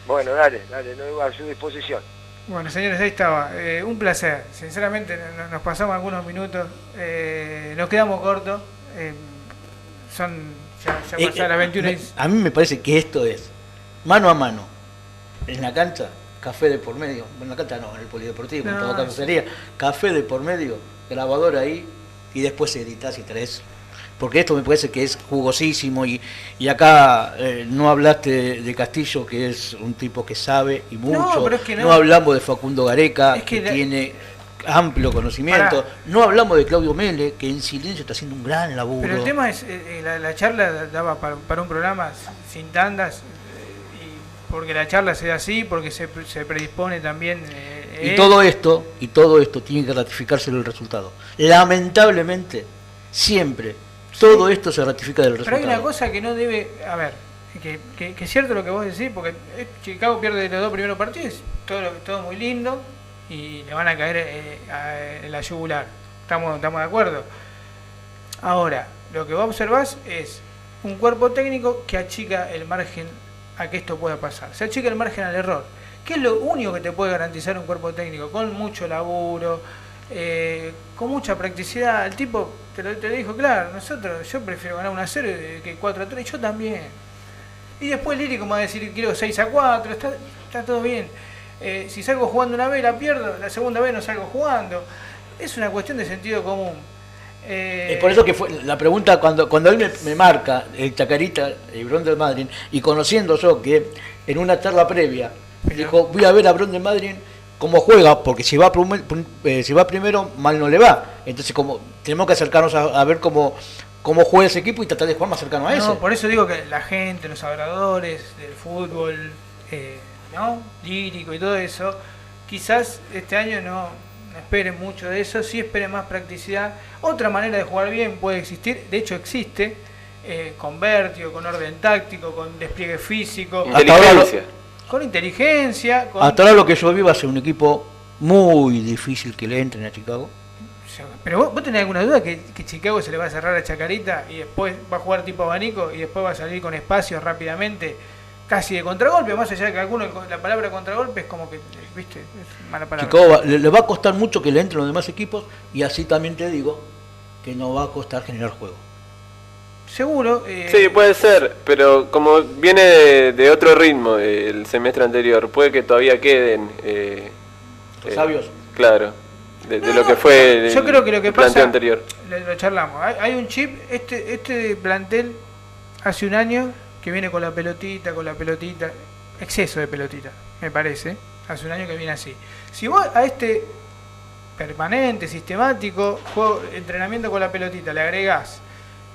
D: Bueno, dale, no a su disposición.
A: Bueno, señores, ahí estaba. Un placer. Sinceramente, nos pasamos algunos minutos. Nos quedamos cortos. Ya pasaron las 21.
C: A mí me parece que esto es mano a mano. En la cancha, café de por medio. Bueno, en la cancha no, en el polideportivo, en todo caso sería café de por medio, grabador ahí, y después editás y traes. Porque esto me parece que es jugosísimo y acá no hablaste de Castillo, que es un tipo que sabe y mucho. No hablamos de Facundo Gareca, que tiene amplio conocimiento. No hablamos de Claudio Mele, que en silencio está haciendo un gran laburo.
A: Pero el tema es, la charla daba para un programa sin tandas, porque la charla se da así, porque se predispone también.
C: Y todo esto tiene que ratificarse el resultado. Lamentablemente, siempre. Todo esto se ratifica del resultado.
A: Pero hay una cosa que no debe... A ver, que es cierto lo que vos decís, porque Chicago pierde los 2 primeros partidos, todo muy lindo, y le van a caer en la yugular. ¿Estamos de acuerdo? Ahora, lo que vos observás es un cuerpo técnico que achica el margen a que esto pueda pasar. Se achica el margen al error, que es lo único que te puede garantizar un cuerpo técnico, con mucho laburo, con mucha practicidad. El tipo te dijo, claro, yo prefiero ganar una serie que 4-3, yo también. Y después Liri, como va a decir, quiero 6-4, está todo bien. Si salgo jugando una vez la pierdo, la segunda vez no salgo jugando. Es una cuestión de sentido común.
C: Es por eso que fue la pregunta cuando él me marca el Chacarita, el Brondel Madryn, y conociendo yo que en una charla previa dijo, voy a ver a Brondel Madryn cómo juega, porque si va primero mal no le va. Entonces como tenemos que acercarnos a ver cómo juega ese equipo y tratar de jugar más cercano a ese.
A: No, por eso digo que la gente, los adoradores del fútbol, lírico y todo eso, quizás este año no esperen mucho de eso, sí esperen más practicidad. Otra manera de jugar bien puede existir, de hecho existe, con vértigo, con orden táctico, con despliegue físico, con inteligencia.
C: Hasta ahora lo que yo vi va a ser un equipo muy difícil que le entren a Chicago.
A: Pero vos tenés alguna duda que Chicago se le va a cerrar a Chacarita y después va a jugar tipo abanico y después va a salir con espacios rápidamente, casi de contragolpe, más allá de que la palabra contragolpe es como que, viste, es mala palabra.
C: Chicago le va a costar mucho que le entren los demás equipos, y así también te digo que no va a costar generar juego.
A: Seguro.
B: Sí, puede ser, pero como viene de otro ritmo el semestre anterior, puede que todavía queden
C: los sabios.
B: Claro, de lo que fue
A: yo creo que lo que pasa,
B: anterior.
A: Lo charlamos. Hay un chip, este plantel hace un año que viene con la pelotita, exceso de pelotita, me parece. Hace un año que viene así. Si vos a este permanente, sistemático, entrenamiento con la pelotita, le agregás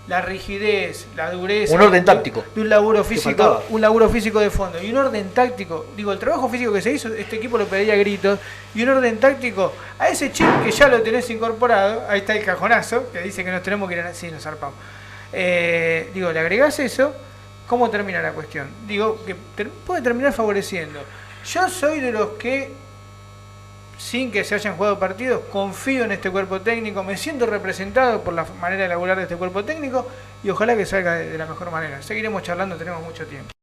A: la rigidez, la dureza,
C: Un orden táctico.
A: de un laburo
C: Que
A: físico,
C: faltaba.
A: un laburo físico de fondo y un orden táctico. Digo, el trabajo físico que se hizo, este equipo lo pedía a gritos, y un orden táctico a ese chip que ya lo tenés incorporado. Ahí está el cajonazo que dice que nos tenemos que ir a... Sí, nos zarpamos. Digo, le agregás eso, ¿cómo termina la cuestión? Digo, que puede terminar favoreciendo. Yo soy de los que, sin que se hayan jugado partidos, confío en este cuerpo técnico, me siento representado por la manera de laburar de este cuerpo técnico y ojalá que salga de la mejor manera. Seguiremos charlando, tenemos mucho tiempo.